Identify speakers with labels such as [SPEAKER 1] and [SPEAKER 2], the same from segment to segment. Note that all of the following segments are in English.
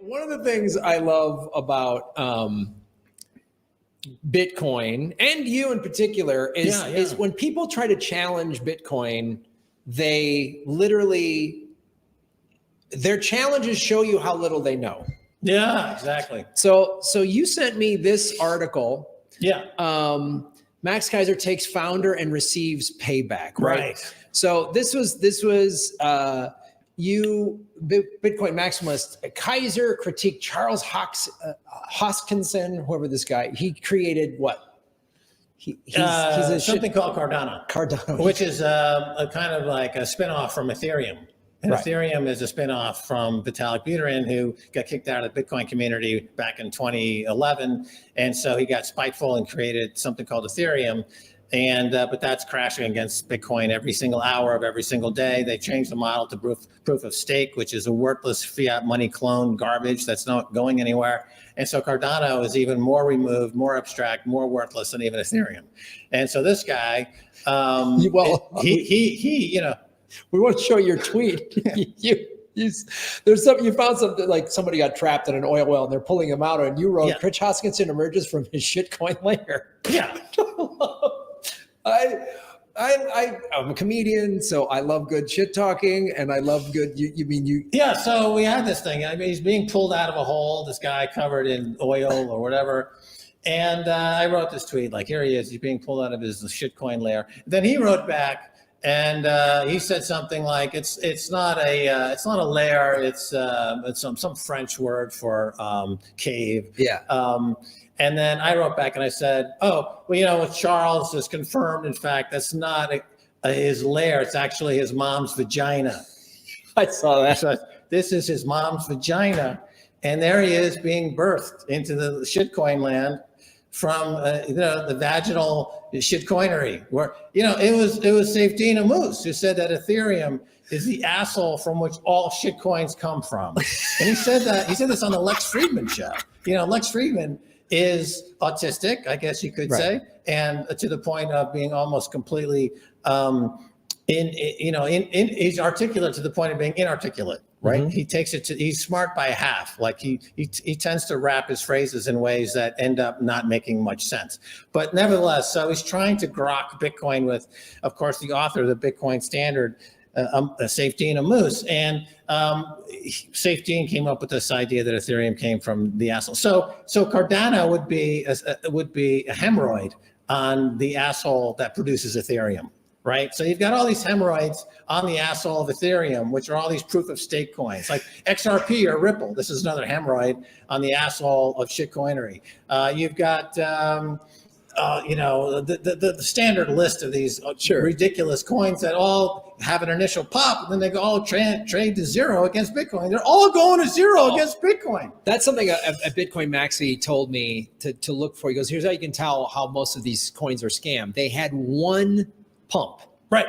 [SPEAKER 1] one of the things I love about Bitcoin, and you in particular, is when people try to challenge Bitcoin, they literally, their challenges show you how little they know.
[SPEAKER 2] Yeah, exactly.
[SPEAKER 1] So you sent me this article.
[SPEAKER 2] Yeah.
[SPEAKER 1] Max Keiser takes founder and receives payback.
[SPEAKER 2] Right.
[SPEAKER 1] So this was Bitcoin maximalist Keiser critique Charles Hoskinson, whoever this guy. He created what? He's
[SPEAKER 2] something called Cardano, which is a kind of like a spinoff from Ethereum. And Ethereum is a spinoff from Vitalik Buterin, who got kicked out of the Bitcoin community back in 2011. And so he got spiteful and created something called Ethereum. And but that's crashing against Bitcoin every single hour of every single day. They changed the model to proof of stake, which is a worthless fiat money clone garbage that's not going anywhere. And so Cardano is even more removed, more abstract, more worthless than even Ethereum. And so this guy, we
[SPEAKER 1] want to show your tweet. There's something, you found something like somebody got trapped in an oil well and they're pulling him out, and you wrote, Rich Hoskinson emerges from his shitcoin lair.
[SPEAKER 2] Yeah.
[SPEAKER 1] I'm a comedian, so I love good shit talking, and I love good.
[SPEAKER 2] Yeah. So we had this thing. I mean, he's being pulled out of a hole. This guy covered in oil or whatever, and I wrote this tweet like, here he is. He's being pulled out of his shitcoin lair. Then he wrote back, and he said something like, it's not a lair. It's some French word for cave.
[SPEAKER 1] Yeah.
[SPEAKER 2] And then I wrote back and I said, oh, well, with Charles is confirmed. In fact, that's not his lair. It's actually his mom's vagina.
[SPEAKER 1] I saw that.
[SPEAKER 2] So this is his mom's vagina. And there he is being birthed into the shitcoin land from, the vaginal shitcoinery, where, it was Safdina Moose who said that Ethereum is the asshole from which all shitcoins come from. And he said this on the Lex Fridman show. Lex Fridman is autistic, I guess you could say, and to the point of being almost completely he's articulate to the point of being inarticulate, right? Mm-hmm. He's smart by half. Like he tends to wrap his phrases in ways that end up not making much sense. But nevertheless, so he's trying to grok Bitcoin with, of course, the author of the Bitcoin Standard, Safdina Moose, and Safdina came up with this idea that Ethereum came from the asshole. So Cardano would be a hemorrhoid on the asshole that produces Ethereum, right? So you've got all these hemorrhoids on the asshole of Ethereum, which are all these proof of stake coins, like XRP or Ripple. This is another hemorrhoid on the asshole of shitcoinery. You've got the standard list of these ridiculous coins that all have an initial pop, and then they go all trade to zero against Bitcoin. They're all going to zero against Bitcoin.
[SPEAKER 1] That's something a Bitcoin Maxi told me to look for. He goes, here's how you can tell how most of these coins are scammed. They had one pump.
[SPEAKER 2] Right.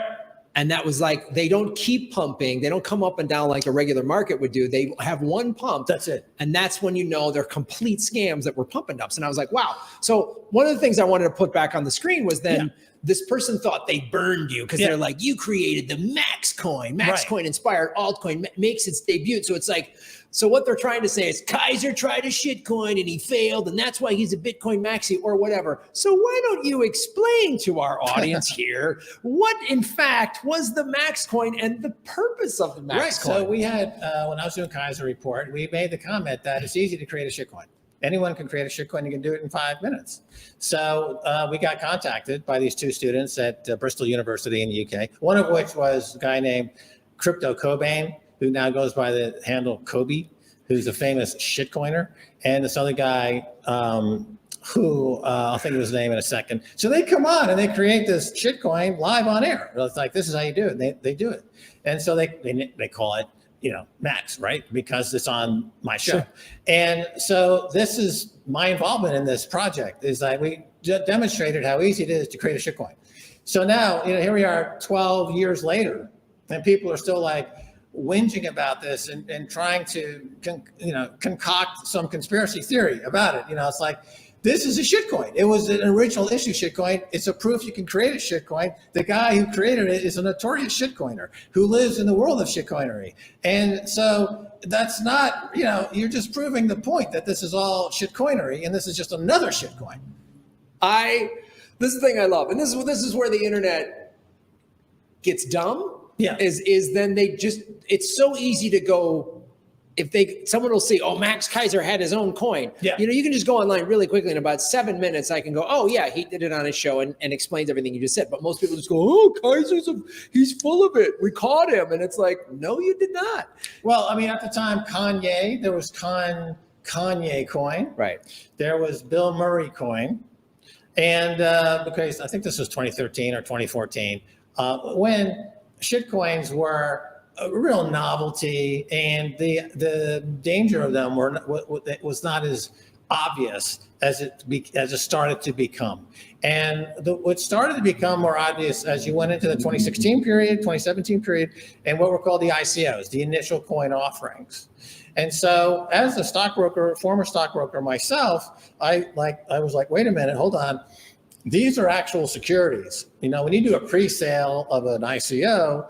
[SPEAKER 1] And that was like, they don't keep pumping. They don't come up and down like a regular market would do. They have one pump.
[SPEAKER 2] That's it.
[SPEAKER 1] And that's when they're complete scams that were pumping ups. And I was like, wow. So one of the things I wanted to put back on the screen was then this person thought they burned you because they're like, you created the MaxCoin. MaxCoin inspired altcoin makes its debut. So it's like, so what they're trying to say is Keiser tried a shitcoin and he failed, and that's why he's a Bitcoin maxi or whatever. So why don't you explain to our audience here what, in fact, was the MaxCoin and the purpose of the MaxCoin?
[SPEAKER 2] Right. So we had, when I was doing Keiser Report, we made the comment that it's easy to create a shitcoin. Anyone can create a shitcoin. You can do it in 5 minutes. So we got contacted by these two students at Bristol University in the UK, one of which was a guy named Crypto Cobain, who now goes by the handle Kobe, who's a famous shitcoiner, and this other guy who I'll think of his name in a second. So they come on and they create this shitcoin live on air. It's like, this is how you do it. And they do it. And so they call it, Max, right? Because it's on my show. Sure. And so this is my involvement in this project, is that we demonstrated how easy it is to create a shitcoin. So now, here we are 12 years later, and people are still like whinging about this and trying to, concoct some conspiracy theory about it. It's like, this is a shitcoin. It was an original issue shitcoin. It's a proof you can create a shitcoin. The guy who created it is a notorious shitcoiner who lives in the world of shitcoinery. And so that's not, you're just proving the point that this is all shitcoinery and this is just another shitcoin.
[SPEAKER 1] This is the thing I love. And this is where the internet gets dumb.
[SPEAKER 2] Yeah.
[SPEAKER 1] Is then it's so easy to go, someone will say, oh, Max Kaiser had his own coin.
[SPEAKER 2] Yeah.
[SPEAKER 1] You can just go online really quickly. In about 7 minutes, I can go, oh, yeah, he did it on his show and explains everything you just said. But most people just go, oh, he's full of it. We caught him. And it's like, no, you did not.
[SPEAKER 2] Well, I mean, at the time, there was Kanye coin.
[SPEAKER 1] Right.
[SPEAKER 2] There was Bill Murray coin. And because I think this was 2013 or 2014, when shitcoins were a real novelty, and the danger of them was not as obvious as it started to become. And what started to become more obvious as you went into the 2016 period, 2017 period, and what were called the ICOs, the initial coin offerings. And so, as a former stockbroker myself, I was like, wait a minute, hold on. These are actual securities. When you do a pre-sale of an ICO,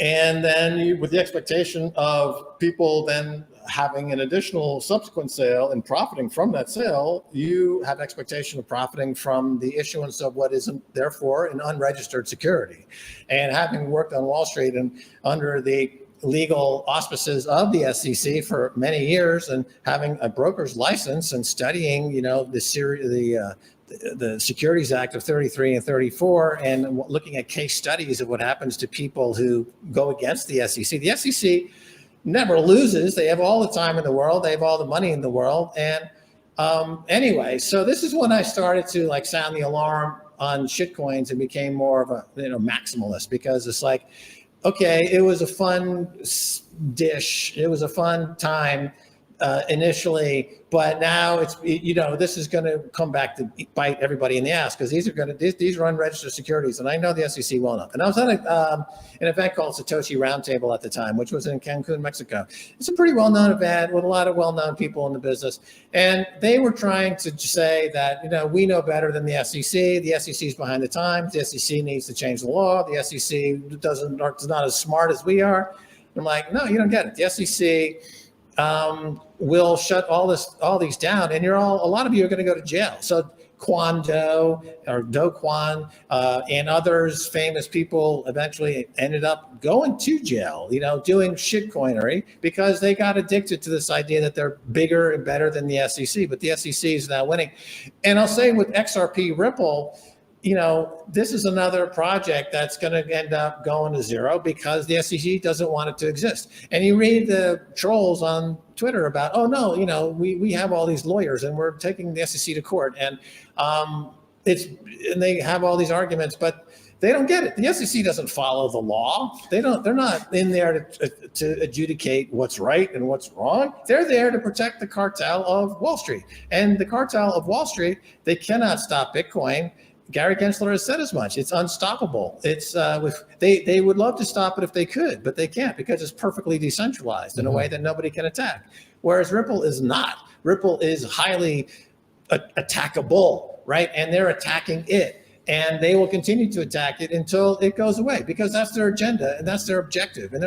[SPEAKER 2] and then with the expectation of people then having an additional subsequent sale and profiting from that sale, you have expectation of profiting from the issuance of what isn't therefore an unregistered security. And having worked on Wall Street and under the legal auspices of the SEC for many years, and having a broker's license and studying, the Securities Act of 33 and 34, and looking at case studies of what happens to people who go against the SEC. The SEC never loses. They have all the time in the world. They have all the money in the world. And anyway, so this is when I started to sound the alarm on shitcoins and became more of a maximalist, because it's like, okay, it was a fun dish. It was a fun time initially, but now it's, this is going to come back to bite everybody in the ass, because these are unregistered securities, and I know the SEC well enough. And I was at an event called Satoshi Roundtable at the time, which was in Cancun, Mexico. It's a pretty well-known event with a lot of well-known people in the business, and they were trying to say that we know better than the SEC. The SEC is behind the times. The SEC needs to change the law. The SEC is not as smart as we are. I'm like, no, you don't get it. The SEC will shut all these down, and a lot of you are going to go to jail. So Kwon Do or Do Kwon and others, famous people, eventually ended up going to jail, doing shitcoinery, because they got addicted to this idea that they're bigger and better than the SEC. But the SEC is now winning. And I'll say with XRP Ripple, this is another project that's going to end up going to zero, because the SEC doesn't want it to exist. And you read the trolls on Twitter about, oh no, we have all these lawyers and we're taking the SEC to court, and they have all these arguments, but they don't get it. The SEC doesn't follow the law. They're not in there to adjudicate what's right and what's wrong. They're there to protect the cartel of Wall Street. And the cartel of Wall Street, they cannot stop Bitcoin. Gary Gensler has said as much. It's unstoppable. It's they would love to stop it if they could, but they can't, because it's perfectly decentralized in a way that nobody can attack. Whereas Ripple is not. Ripple is highly attackable, right? And they're attacking it, and they will continue to attack it until it goes away, because that's their agenda and that's their objective. And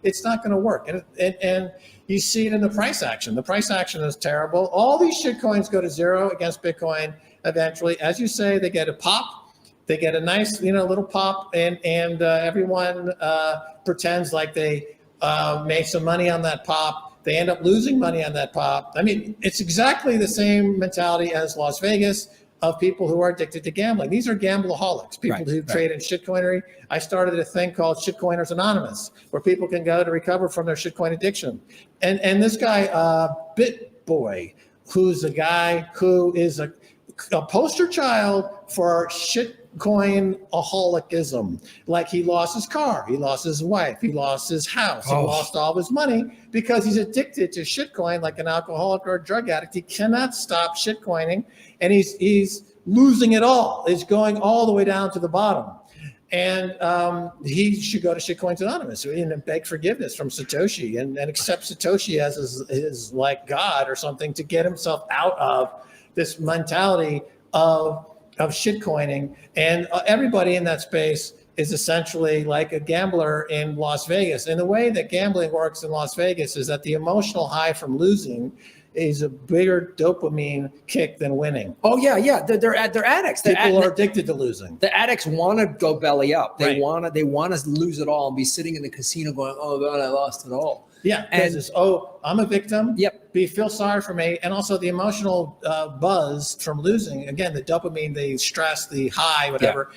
[SPEAKER 2] it's not going to work. And you see it in the price action. The price action is terrible. All these shitcoins go to zero against Bitcoin. Eventually, as you say, they get a pop. They get a nice, little pop, and everyone pretends like they made some money on that pop. They end up losing money on that pop. I mean, it's exactly the same mentality as Las Vegas of people who are addicted to gambling. These are gambleaholics, people who trade in shitcoinery. I started a thing called Shitcoiners Anonymous, where people can go to recover from their shitcoin addiction. And this guy, BitBoy, who's a guy who is a poster child for shitcoin-aholicism. Like, he lost his car, he lost his wife, he lost his house, he lost all of his money because he's addicted to shitcoin like an alcoholic or a drug addict. He cannot stop shitcoining, and he's losing it all. It's going all the way down to the bottom. And he should go to Shitcoins Anonymous and beg forgiveness from Satoshi and accept Satoshi as his like God or something, to get himself out of this mentality of shitcoining, and everybody in that space is essentially like a gambler in Las Vegas. And the way that gambling works in Las Vegas is that the emotional high from losing is a bigger dopamine kick than winning.
[SPEAKER 1] Oh yeah. They're addicts.
[SPEAKER 2] People are addicted to losing.
[SPEAKER 1] The addicts want to go belly up. They
[SPEAKER 2] Right.
[SPEAKER 1] want to lose it all and be sitting in the casino going, "Oh God, I lost it all."
[SPEAKER 2] Yeah, because it's, I'm a victim.
[SPEAKER 1] Yep.
[SPEAKER 2] Feel sorry for me. And also the emotional buzz from losing. Again, the dopamine, the stress, the high, whatever,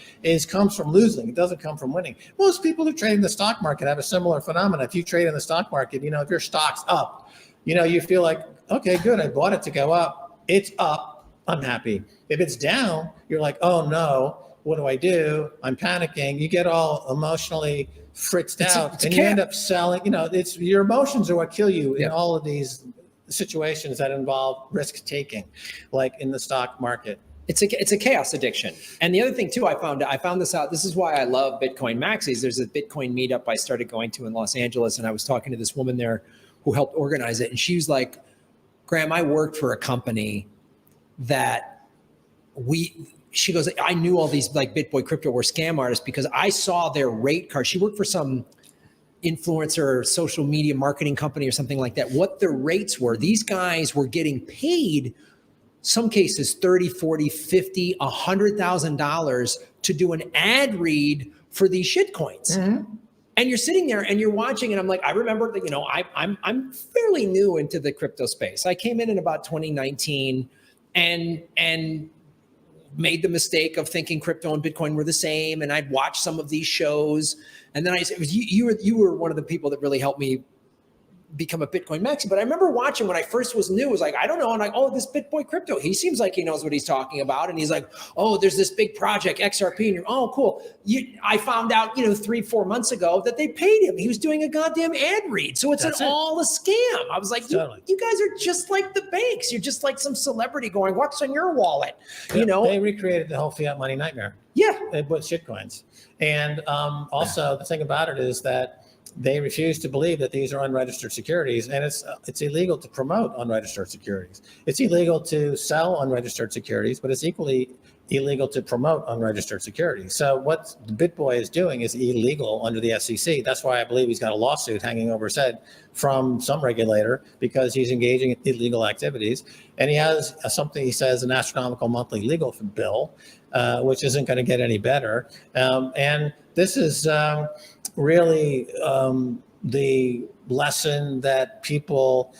[SPEAKER 2] comes from losing. It doesn't come from winning. Most people who trade in the stock market have a similar phenomenon. If you trade in the stock market, if your stock's up, you feel like, okay, good, I bought it to go up. It's up. I'm happy. If it's down, you're like, oh no, what do I do? I'm panicking. You get all emotionally fritzed out, and you end up selling. It's your emotions are what kill you in all of these situations that involve risk taking, like in the stock market.
[SPEAKER 1] It's a chaos addiction. And the other thing too, I found this out. This is why I love Bitcoin Maxis. There's a Bitcoin meetup I started going to in Los Angeles, and I was talking to this woman there who helped organize it, and she was like, "Graham, I worked for a company that she goes, I knew all these like BitBoy crypto were scam artists because I saw their rate card." She worked for some influencer or social media marketing company or something like that. What the rates were, these guys were getting paid, some cases 30, 40, 50, $100,000 to do an ad read for these shit coins. Mm-hmm. And you're sitting there and you're watching, and I'm like, I remember that, I'm fairly new into the crypto space. I came in about 2019 and made the mistake of thinking crypto and Bitcoin were the same. And I'd watch some of these shows. And then you were one of the people that really helped me become a Bitcoin maxi. But I remember watching when I first was new, it was like, I don't know. And like, oh, this BitBoy crypto, he seems like he knows what he's talking about. And he's like, oh, there's this big project, XRP. And you're, oh, cool. I found out, 3-4 months ago that they paid him. He was doing a goddamn ad read. So it's all a scam. I was like, totally. You guys are just like the banks. You're just like some celebrity going, what's on your wallet?
[SPEAKER 2] They recreated the whole fiat money nightmare.
[SPEAKER 1] Yeah.
[SPEAKER 2] With shitcoins. And also the thing about it is that they refuse to believe that these are unregistered securities, and it's illegal to promote unregistered securities. It's illegal to sell unregistered securities, but it's equally illegal to promote unregistered securities. So what BitBoy is doing is illegal under the SEC. That's why I believe he's got a lawsuit hanging over his head from some regulator because he's engaging in illegal activities. And he has something he says an astronomical monthly legal bill, which isn't going to get any better. And this is really the lesson that people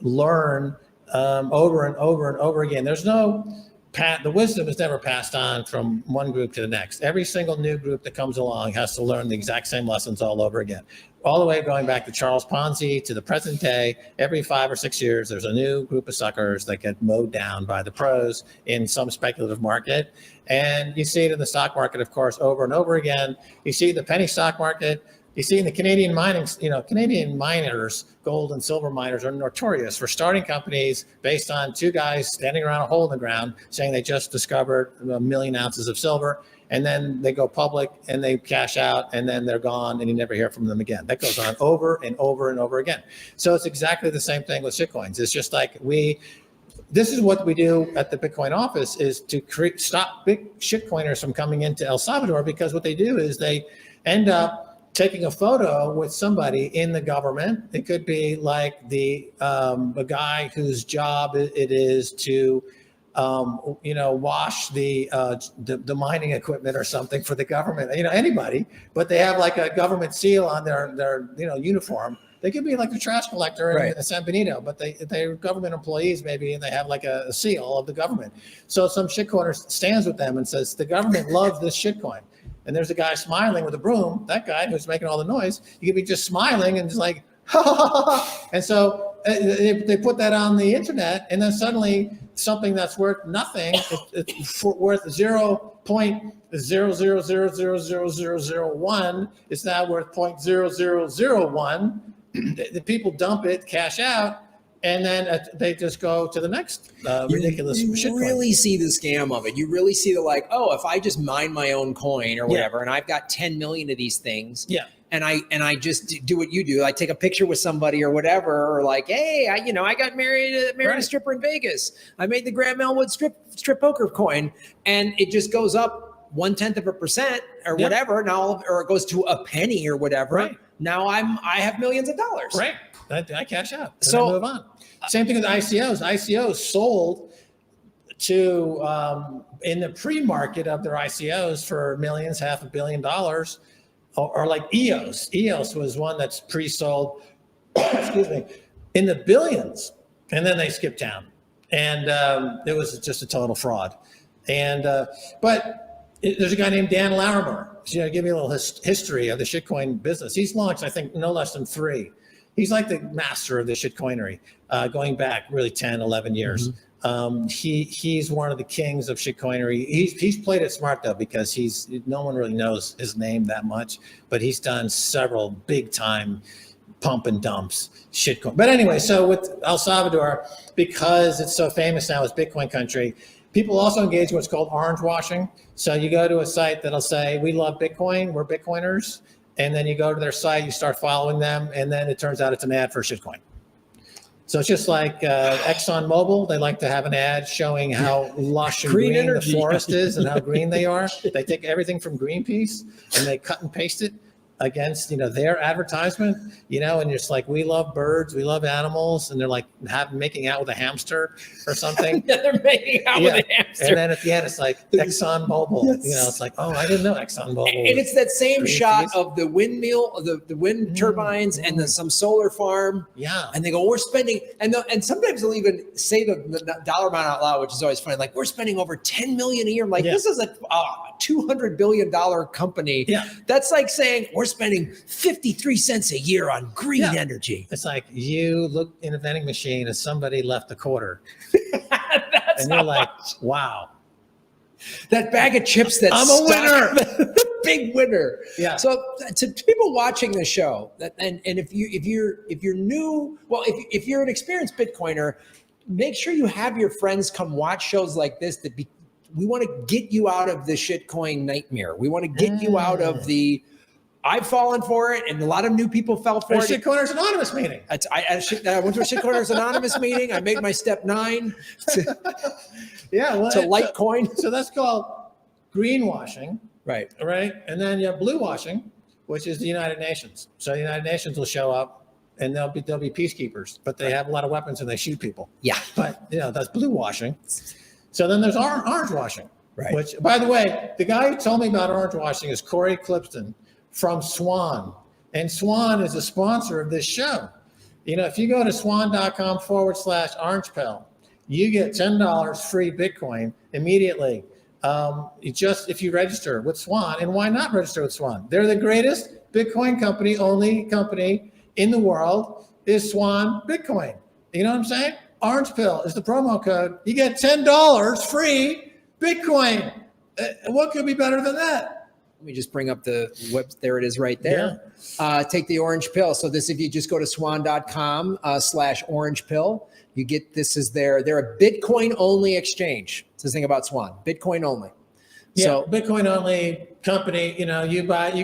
[SPEAKER 2] learn over and over and over again. There's the wisdom is never passed on from one group to the next. Every single new group that comes along has to learn the exact same lessons all over again. All the way going back to Charles Ponzi to the present day, every 5 or 6 years, there's a new group of suckers that get mowed down by the pros in some speculative market. And you see it in the stock market, of course, over and over again. You see the penny stock market. You see in the Canadian mining, Canadian miners, gold and silver miners are notorious for starting companies based on two guys standing around a hole in the ground saying they just discovered 1 million ounces of silver. And then they go public and they cash out and then they're gone and you never hear from them again. That goes on over and over and over again. So it's exactly the same thing with shitcoins. It's just like this is what we do at the Bitcoin office is to stop big shitcoiners from coming into El Salvador, because what they do is they end up taking a photo with somebody in the government. It could be like a guy whose job it is to wash the mining equipment or something for the government, anybody, but they have like a government seal on their uniform. They could be like the trash collector in San Benito, but they're government employees maybe, and they have like a seal of the government. So some shitcoiner stands with them and says, the government loves this shitcoin. And there's a guy smiling with a broom, that guy who's making all the noise. You could be just smiling and just like, ha, ha, ha, ha. And so they put that on the internet, and then suddenly something that's worth nothing, it's worth 0.0000001 is now worth 0.0001. The people dump it, cash out, and then they just go to the next ridiculous shit.
[SPEAKER 1] You really see the scam of it. You really see the if I just mine my own coin or whatever, and I've got 10 million of these things.
[SPEAKER 2] Yeah.
[SPEAKER 1] and I just do what you do. I take a picture with somebody or whatever, or like, hey, I got married a stripper in Vegas. I made the Graham Elwood strip poker coin, and it just goes up 0.1% or whatever. Now, or it goes to a penny or whatever. Right. Now I have millions of dollars.
[SPEAKER 2] Right. I cash out. So I move on. Same thing with ICOs. ICOs sold to in the pre-market of their ICOs for millions, $500 million, or like EOS. EOS was one that's pre-sold, excuse me, in the billions, and then they skipped down, and it was just a total fraud. And but there's a guy named Dan Larimer. So, give me a little history of the shitcoin business. He's launched, I think, no less than 3. He's like the master of the shitcoinery, going back really 10, 11 years. He's one of the kings of shitcoinery. He's played it smart though, because no one really knows his name that much, but he's done several big time pump and dumps shitcoin. But anyway, so with El Salvador, because it's so famous now as Bitcoin country, people also engage in what's called orange washing. So you go to a site that'll say, we love Bitcoin, we're Bitcoiners. And then you go to their site, you start following them, and then it turns out it's an ad for shitcoin. So it's just like ExxonMobil. They like to have an ad showing how lush and green the forest is and how green they are. They take everything from Greenpeace and they cut and paste it against their advertisement, and it's like, we love birds, we love animals, and they're like making out with a hamster or something.
[SPEAKER 1] Yeah, they're making out with a hamster.
[SPEAKER 2] And then at the end it's like ExxonMobil. It's like, oh, I didn't know ExxonMobil.
[SPEAKER 1] And it's that same shot of the windmill, the wind turbines, and then some solar farm. Yeah. And they go, we're spending, and sometimes they'll even say the dollar amount out loud, which is always funny. Like, we're spending over 10 million a year. I'm like, this is a $200 billion company. Yeah. That's like saying we're spending 53 cents a year on green energy.
[SPEAKER 2] It's like you look in a vending machine and somebody left a quarter. And you're like, wow.
[SPEAKER 1] That bag of chips that's
[SPEAKER 2] I'm a winner.
[SPEAKER 1] Big winner.
[SPEAKER 2] Yeah.
[SPEAKER 1] So to people watching the show, and if you're new, well, if you're an experienced Bitcoiner, make sure you have your friends come watch shows like this we want to get you out of the shitcoin nightmare. We want to get you out of the I've fallen for it, and a lot of new people fell for it.
[SPEAKER 2] Shitcoiners Anonymous meeting.
[SPEAKER 1] I went to a Shitcoiners Anonymous meeting. I made my step 9 to Litecoin.
[SPEAKER 2] So that's called greenwashing.
[SPEAKER 1] Right.
[SPEAKER 2] Right. And then you have blue washing, which is the United Nations. So the United Nations will show up and they'll be peacekeepers, but they have a lot of weapons and they shoot people.
[SPEAKER 1] Yeah.
[SPEAKER 2] But that's blue washing. So then there's orange washing.
[SPEAKER 1] Right.
[SPEAKER 2] Which, by the way, the guy who told me about orange washing is Corey Clipston from Swan. And Swan is a sponsor of this show. If you go to swan.com/orange pill, you get $10 free Bitcoin immediately. If you register with Swan. And why not register with Swan? They're the greatest Bitcoin company, only company in the world is Swan Bitcoin. You know what I'm saying? Orange pill is the promo code. You get $10 free Bitcoin. What could be better than that?
[SPEAKER 1] Let me just bring up the web. There it is right there. Yeah. Take the orange pill. So if you just go to swan.com/orange pill, you get, they're a Bitcoin only exchange. It's the thing about Swan, Bitcoin only.
[SPEAKER 2] Yeah, so Bitcoin only company, you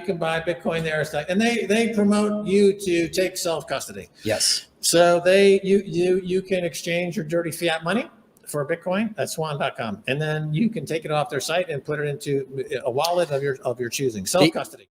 [SPEAKER 2] can buy Bitcoin there. And they promote you to take self-custody.
[SPEAKER 1] Yes.
[SPEAKER 2] So you can exchange your dirty fiat money for Bitcoin at swan.com. And then you can take it off their site and put it into a wallet of your choosing, self-custody.